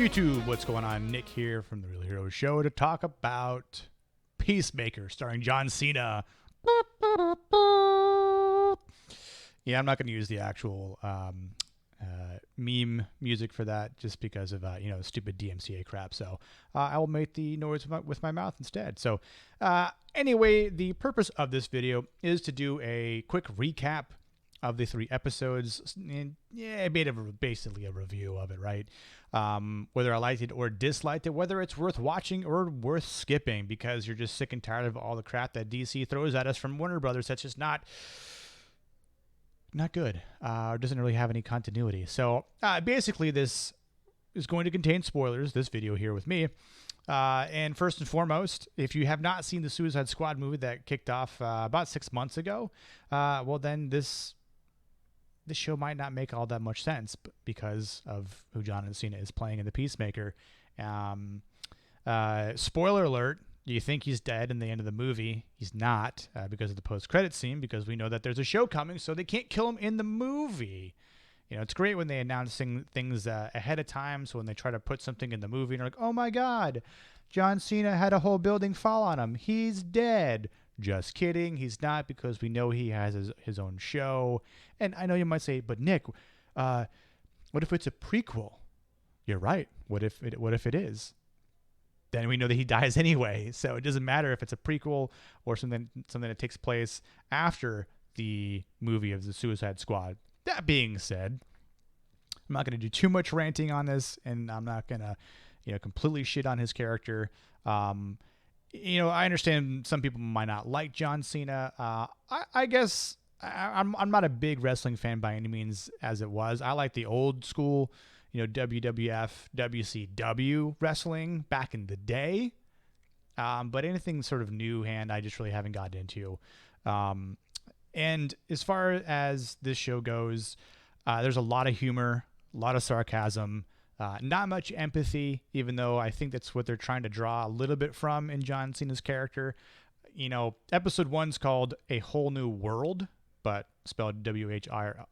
YouTube, what's going on? Nick here from The Real Hero Show to talk about Peacemaker, starring John Cena. Yeah, I'm not going to use the actual meme music for that just because of, stupid DMCA crap. So I will make the noise with my mouth instead. So anyway, the purpose of this video is to do a quick recap of the 3 episodes, and basically a review of it, right? Whether I liked it or disliked it, whether it's worth watching or worth skipping because you're just sick and tired of all the crap that DC throws at us from Warner Brothers that's just not good, or doesn't really have any continuity. So basically this is going to contain spoilers, this video here with me. And first and foremost, if you have not seen the Suicide Squad movie that kicked off about 6 months ago, well then this show might not make all that much sense because of who John Cena is playing in the Peacemaker. Spoiler alert, you think he's dead in the end of the movie. He's not, because of the post-credit scene, because we know that there's a show coming, so they can't kill him in the movie. You know, it's great when they announce things ahead of time, so when they try to put something in the movie, and they're like, oh my God, John Cena had a whole building fall on him. He's dead. Just kidding. He's not, because we know he has his own show. And I know you might say, but Nick, what if it's a prequel? You're right. What if it is? Then we know that he dies anyway. So it doesn't matter if it's a prequel or something that takes place after the movie of the Suicide Squad. That being said, I'm not going to do too much ranting on this, and I'm not going to, completely shit on his character. I understand some people might not like John Cena. I guess I'm not a big wrestling fan by any means as it was. I like the old school, WWF, WCW wrestling back in the day. But anything sort of new hand, I just really haven't gotten into. And as far as this show goes, there's a lot of humor, a lot of sarcasm, not much empathy, even though I think that's what they're trying to draw a little bit from in John Cena's character. Episode 1's called A Whole New World, but spelled WHRLED,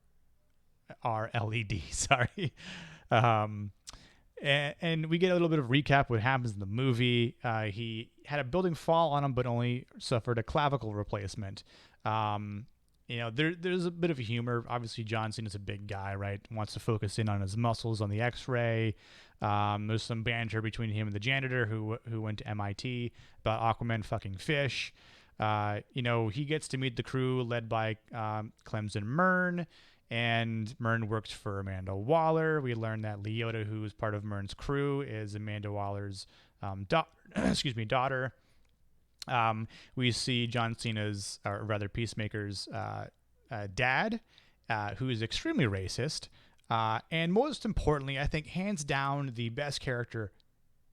sorry. And we get a little bit of recap what happens in the movie. He had a building fall on him, but only suffered a clavicle replacement. There's a bit of humor. Obviously, John Cena's a big guy, right? Wants to focus in on his muscles on the X-ray. There's some banter between him and the janitor who went to MIT about Aquaman fucking fish. He gets to meet the crew led by Clemson Mern, and Mern works for Amanda Waller. We learn that Leota, who is part of Mern's crew, is Amanda Waller's daughter. We see John Cena's, or rather Peacemaker's dad, who is extremely racist. And most importantly, I think hands down the best character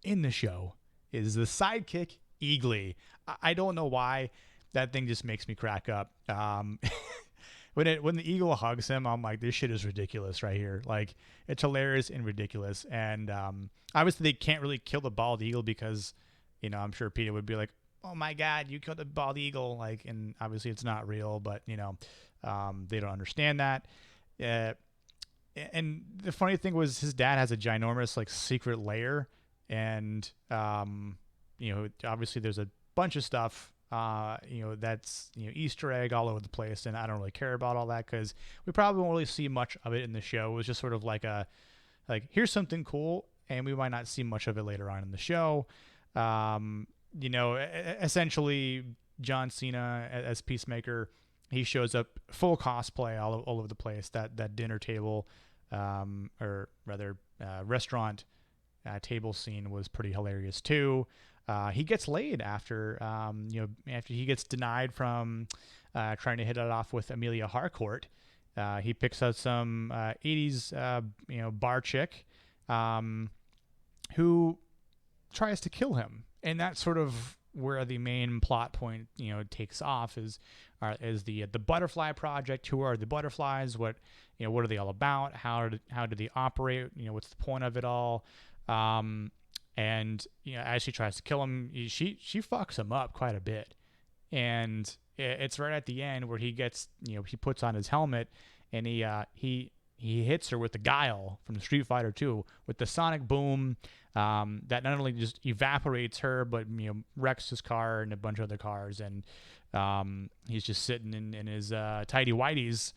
in the show is the sidekick, Eagly. I don't know why. That thing just makes me crack up. When the eagle hugs him, I'm like, this shit is ridiculous right here. Like, it's hilarious and ridiculous. And obviously they can't really kill the bald eagle because, I'm sure Peter would be like, oh my God, you killed a bald eagle. Like, and obviously it's not real, but they don't understand that. And the funny thing was his dad has a ginormous secret lair, and obviously there's a bunch of stuff that's Easter egg all over the place, and I don't really care about all that because we probably won't really see much of it in the show. It was just sort of here's something cool, and we might not see much of it later on in the show. Essentially John Cena as Peacemaker, he shows up full cosplay all over the place. That dinner table, or rather restaurant table scene was pretty hilarious too. He gets laid after he gets denied from trying to hit it off with Amelia Harcourt. He picks out some 80s bar chick who tries to kill him, and that's sort of where the main plot point takes off is the Butterfly Project. Who are the butterflies? What are they all about? How do they operate? What's the point of it all? And as she tries to kill him, she fucks him up quite a bit. And it's right at the end where he gets he puts on his helmet, and he he hits her with the guile from Street Fighter 2 with the sonic boom that not only just evaporates her, but wrecks his car and a bunch of other cars, and he's just sitting in his tidy whities,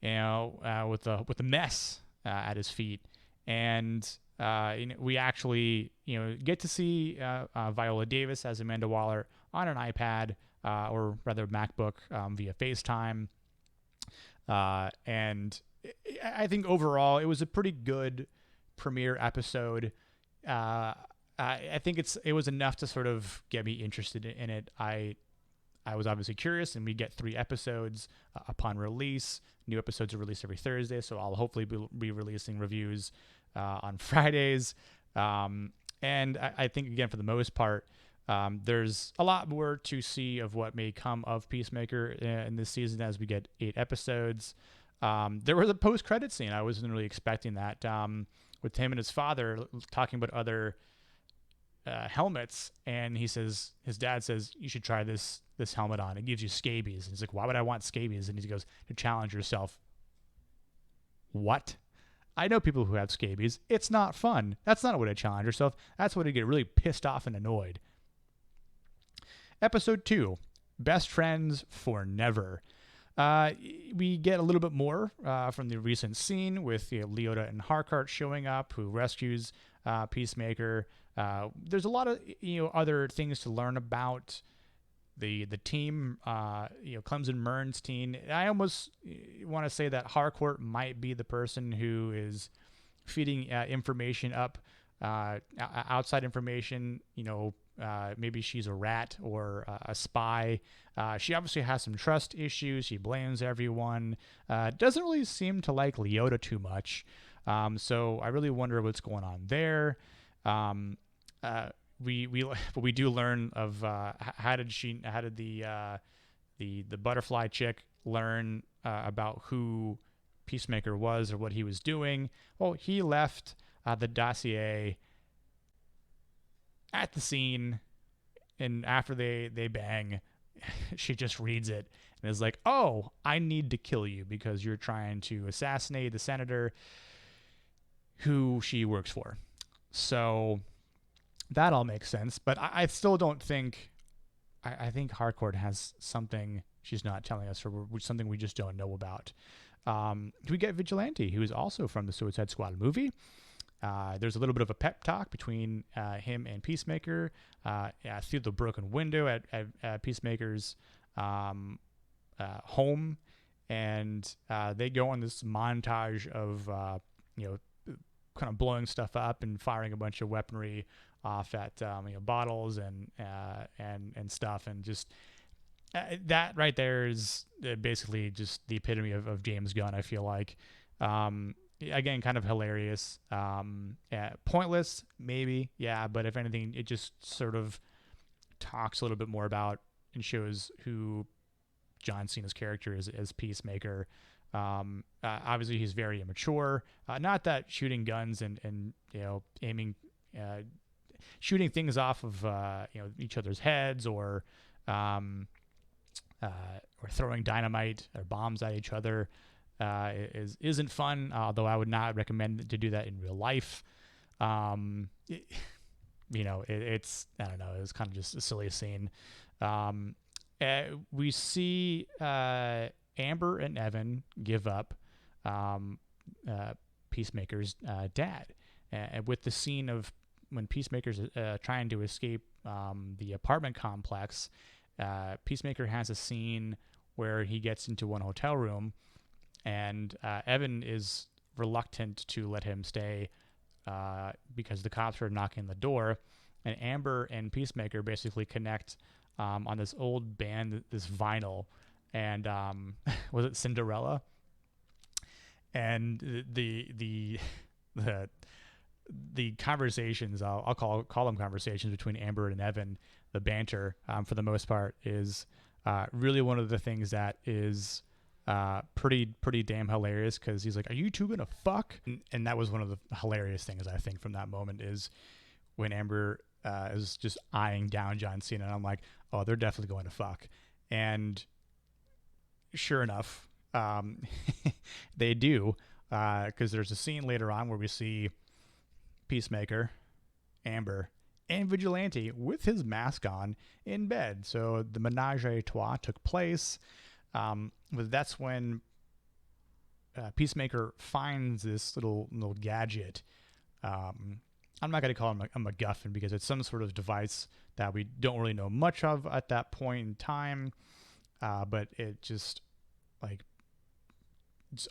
with the mess at his feet, and we actually get to see Viola Davis as Amanda Waller on an iPad or rather MacBook via FaceTime, and I think overall it was a pretty good premiere episode. I think it was enough to sort of get me interested in it. I was obviously curious, and we get 3 episodes upon release. New episodes are released every Thursday, so I'll hopefully be releasing reviews on Fridays. And I think, again, for the most part, there's a lot more to see of what may come of Peacemaker in this season as we get 8 episodes. There was a post-credit scene. I wasn't really expecting that, with him and his father talking about other helmets, and his dad says, you should try this helmet on. It gives you scabies. And he's like, why would I want scabies? And he goes, to challenge yourself. What? I know people who have scabies. It's not fun. That's not a way to challenge yourself. That's a way to get really pissed off and annoyed. Episode 2, Best Friends for Never. We get a little bit more from the recent scene with Leota and Harcourt showing up, who rescues Peacemaker. There's a lot of other things to learn about the team. Clemson Mern's team. I almost want to say that Harcourt might be the person who is feeding information up, outside information. Maybe she's a rat or a spy. She obviously has some trust issues. She blames everyone. Doesn't really seem to like Leota too much. So I really wonder what's going on there. We do learn of how did the butterfly chick learn about who Peacemaker was or what he was doing. Well, he left the dossier at the scene, and after they bang, she just reads it and is like, oh, I need to kill you because you're trying to assassinate the senator who she works for. So that all makes sense, but I still don't think, I think Harcourt has something she's not telling us, or something we just don't know about. We get Vigilante, who is also from the Suicide Squad movie. There's a little bit of a pep talk between him and Peacemaker through the broken window at Peacemaker's home, and they go on this montage of kind of blowing stuff up and firing a bunch of weaponry off at bottles and stuff, and just that right there is basically just the epitome of James Gunn. I feel like. Again, kind of hilarious. Pointless, maybe, yeah, but if anything, it just sort of talks a little bit more about and shows who John Cena's character is as Peacemaker. Obviously, he's very immature. Not that shooting guns and aiming, shooting things off of each other's heads or throwing dynamite or bombs at each other isn't fun, although I would not recommend to do that in real life. It's I don't know, it was kind of just a silly scene. We see Amber and Evan give up Peacemaker's dad, with the scene of when Peacemaker's trying to escape the apartment complex. Peacemaker has a scene where he gets into one hotel room, and Evan is reluctant to let him stay because the cops are knocking on the door. And Amber and Peacemaker basically connect on this old band, this vinyl. And was it Cinderella? And the conversations, I'll call them conversations between Amber and Evan, the banter, for the most part, is really one of the things that is pretty damn hilarious, because he's like, are you two gonna fuck? And that was one of the hilarious things, I think, from that moment, is when Amber is just eyeing down John Cena, and I'm like, oh, they're definitely going to fuck. And sure enough, they do. because there's a scene later on where we see Peacemaker, Amber, and Vigilante with his mask on in bed. So the menage a trois took place. But that's when Peacemaker finds this little gadget. I'm not going to call him a McGuffin because it's some sort of device that we don't really know much of at that point in time. But it just like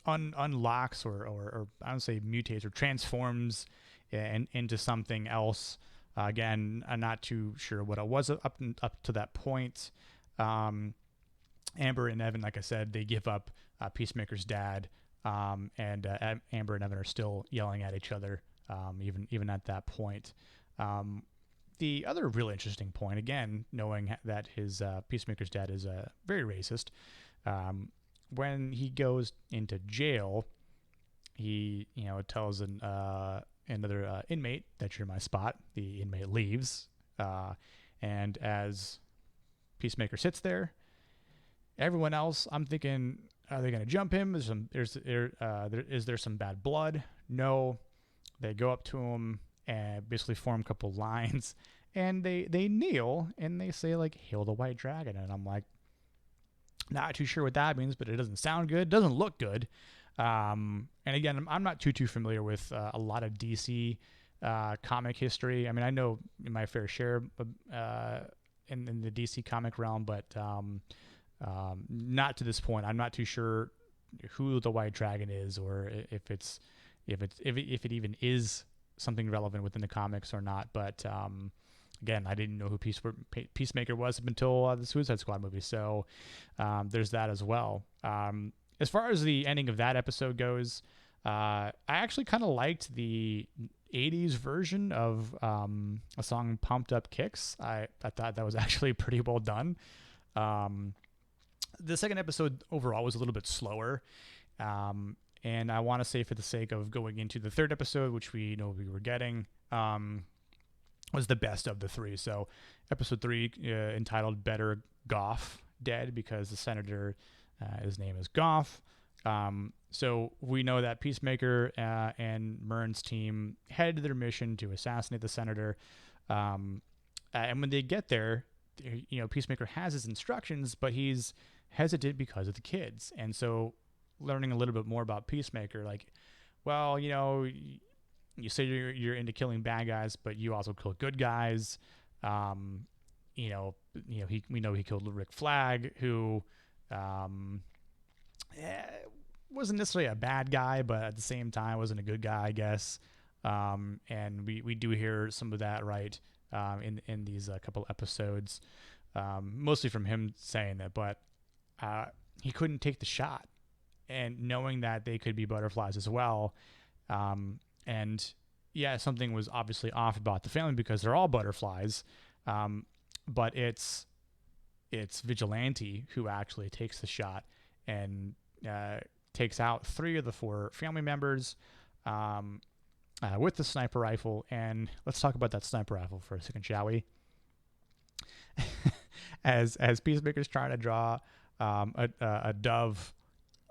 unlocks or I don't say mutates or transforms into something else. Again, I'm not too sure what it was up to that point. Amber and Evan, like I said, they give up Peacemaker's dad, and Amber and Evan are still yelling at each other, even at that point. The other really interesting point, again, knowing that his Peacemaker's dad is very racist, when he goes into jail, he tells another inmate that you're my spot. The inmate leaves, and as Peacemaker sits there, everyone else, I'm thinking, are they going to jump him? Is there some bad blood? No. They go up to him and basically form a couple lines, and they kneel and they say like, "Hail the White Dragon," and I'm like, not too sure what that means, but it doesn't sound good, doesn't look good. And again, I'm not too familiar with a lot of DC comic history. I mean, I know my fair share in the DC comic realm, but not to this point. I'm not too sure who the White Dragon is, or if it even is something relevant within the comics or not. But again, I didn't know who Peacemaker was up until the Suicide Squad movie. So there's that as well. As far as the ending of that episode goes, I actually kind of liked the 80s version of a song Pumped Up Kicks. I thought that was actually pretty well done. The second episode overall was a little bit slower. And I want to say, for the sake of going into the third episode, which we know we were getting, was the best of the three. So episode 3, entitled Better Goff Dead, because the senator, his name is Goff. So we know that Peacemaker and Murn's team head to their mission to assassinate the senator. And when they get there, Peacemaker has his instructions, but he's hesitant because of the kids. And so learning a little bit more about Peacemaker, like, well, you say you're into killing bad guys, but you also kill good guys. We know he killed Rick Flag, who wasn't necessarily a bad guy, but at the same time wasn't a good guy, I guess. And we do hear some of that, right, in these couple episodes, mostly from him saying that, but he couldn't take the shot, and knowing that they could be butterflies as well. And yeah, something was obviously off about the family because they're all butterflies. But it's Vigilante who actually takes the shot and takes out 3 of the 4 family members with the sniper rifle. And let's talk about that sniper rifle for a second, shall we? as Peacemaker's trying to draw a dove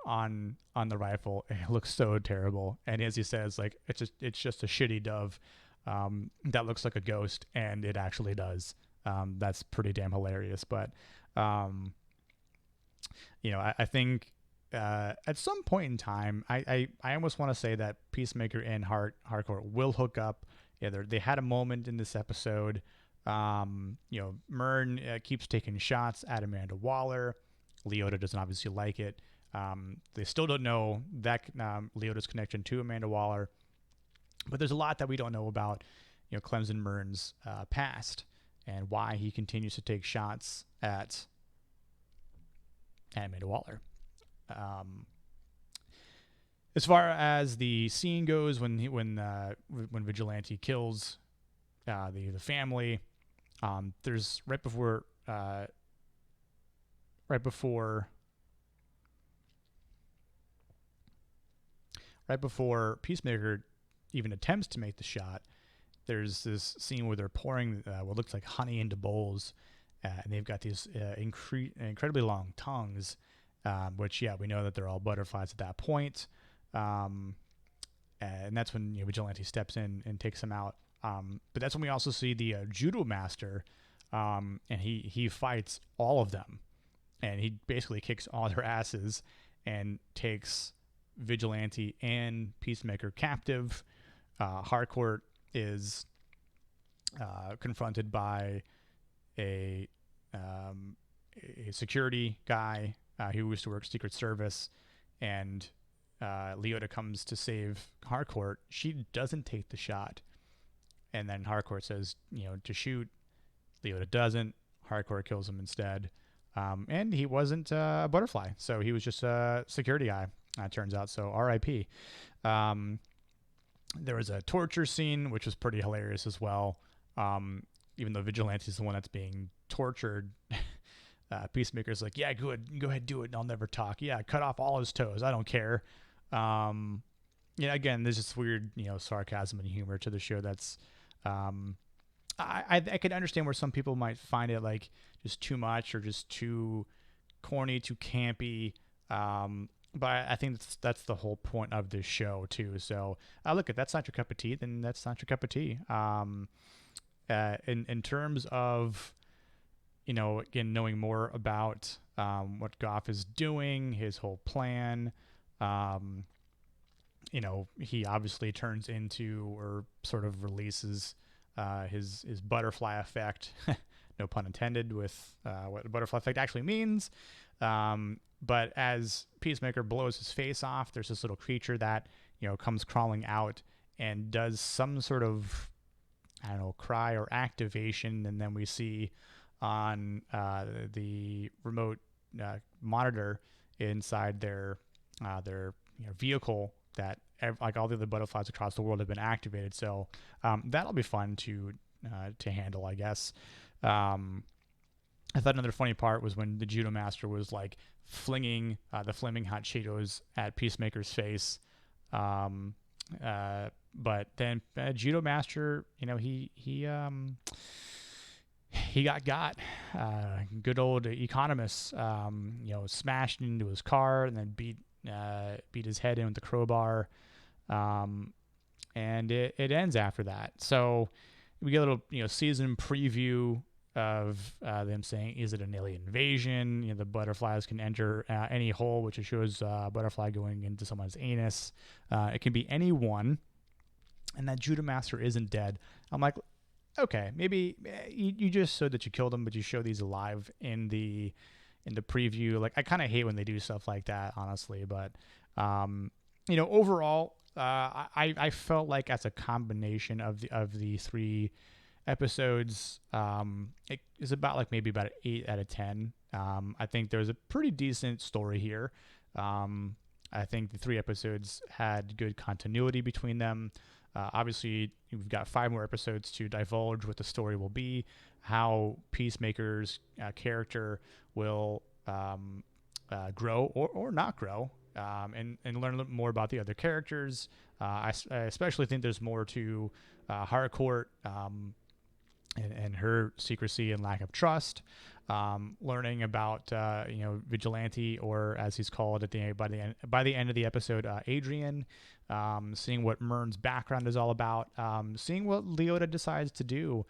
on the rifle, it looks so terrible. And as he says, like, it's just a shitty dove that looks like a ghost, and it actually does. That's pretty damn hilarious. But I think at some point in time, I almost want to say that Peacemaker and Hardcore will hook up. Yeah, they had a moment in this episode. Murn keeps taking shots at Amanda Waller. Leota doesn't obviously like it. They still don't know that Leota's connection to Amanda Waller, but there's a lot that we don't know about, Clemson Murn's past and why he continues to take shots at Amanda Waller. As far as the scene goes, when Vigilante kills the family, there's right before Peacemaker even attempts to make the shot, there's this scene where they're pouring what looks like honey into bowls, and they've got these incredibly long tongues, which, yeah, we know that they're all butterflies at that point. And that's when Vigilante steps in and takes him out. But that's when we also see the Judo Master, and he fights all of them, and he basically kicks all their asses and takes Vigilante and Peacemaker captive. Harcourt is confronted by a security guy who used to work Secret Service, and Leota comes to save Harcourt. She doesn't take the shot, and then Harcourt says, to shoot. Leota doesn't. Harcourt kills him instead. And he wasn't a butterfly, so he was just a security guy, turns out. So R.I.P. There was a torture scene, which was pretty hilarious as well. Even though Vigilante is the one that's being tortured, Peacemaker's like, yeah, good, go ahead, do it, and I'll never talk. Yeah, cut off all his toes. I don't care. Again, there's this weird, sarcasm and humor to the show that's, I could understand where some people might find it like just too much or just too corny, too campy. But I think that's the whole point of this show too. So look, if that's not your cup of tea, then that's not your cup of tea. In terms of, again, knowing more about what Goff is doing, his whole plan, he obviously turns into or sort of releases his butterfly effect, no pun intended, with what the butterfly effect actually means. But as Peacemaker blows his face off, there's this little creature that, comes crawling out and does some sort of, cry or activation. And then we see on the remote monitor inside their vehicle that like all the other butterflies across the world have been activated. So that'll be fun to handle, I guess. I thought another funny part was when the Judo Master was like flinging the flaming hot Cheetos at Peacemaker's face. But then Judo Master, he got good old economist, smashed into his car and then beat his head in with the crowbar. And it ends after that. So we get a little, season preview of them saying, is it an alien invasion? The butterflies can enter any hole, which shows a butterfly going into someone's anus. It can be anyone. And that Judo Master isn't dead. I'm like, okay, maybe you just showed that you killed him, but you show these alive in the preview. Like, I kind of hate when they do stuff like that, honestly. But, overall, I felt like as a combination of the three episodes, it is about like maybe about an 8 out of 10. I think there's a pretty decent story here. I think the 3 episodes had good continuity between them. Obviously, we've got 5 more episodes to divulge what the story will be, how Peacemaker's character will grow or not grow, and learn a little more about the other characters. I especially think there's more to Harcourt and her secrecy and lack of trust. Learning about Vigilante, or as he's called by the end of the episode, Adrian. Seeing what Mern's background is all about. Seeing what Leota decides to do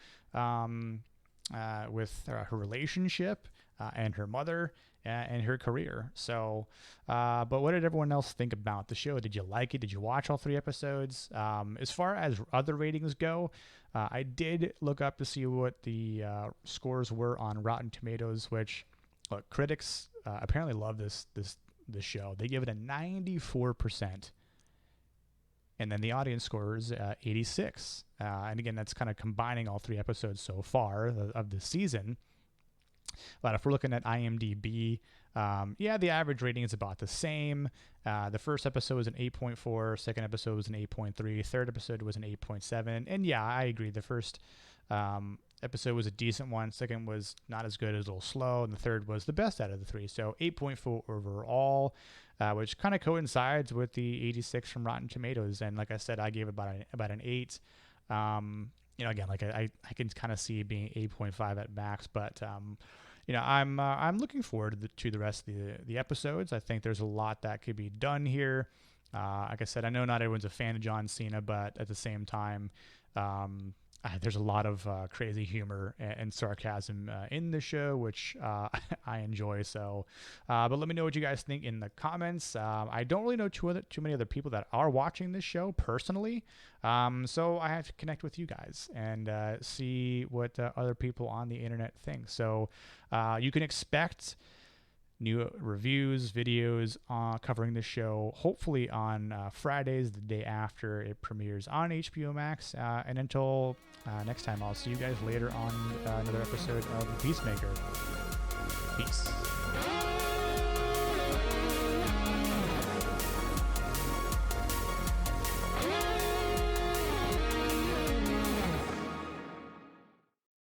with her relationship and her mother and her career. So, but what did everyone else think about the show? Did you like it? Did you watch all 3 episodes? As far as other ratings go, I did look up to see what the scores were on Rotten Tomatoes, which, look, critics apparently love this show. They give it a 94%. And then the audience score is 86. And again, that's kind of combining all 3 episodes so far of the season. But if we're looking at IMDb, the average rating is about the same. The first episode was an 8.4, second episode was an 8.3, third episode was an 8.7. And yeah, I agree. The first episode was a decent one. Second was not as good, it was a little slow. And the third was the best out of the 3. So 8.4 overall, which kind of coincides with the 86 from Rotten Tomatoes. And like I said, I gave it about an 8. Again, like I can kind of see it being 8.5 at max, but I'm looking forward to the rest of the episodes. I think there's a lot that could be done here. Like I said, I know not everyone's a fan of John Cena, but at the same time, there's a lot of crazy humor and sarcasm in the show, which I enjoy. So, but let me know what you guys think in the comments. I don't really know too many other people that are watching this show personally, so I have to connect with you guys and see what other people on the internet think. So, you can expect new reviews, videos covering the show, hopefully on Fridays, the day after it premieres on HBO Max. And until next time, I'll see you guys later on another episode of Peacemaker. Peace.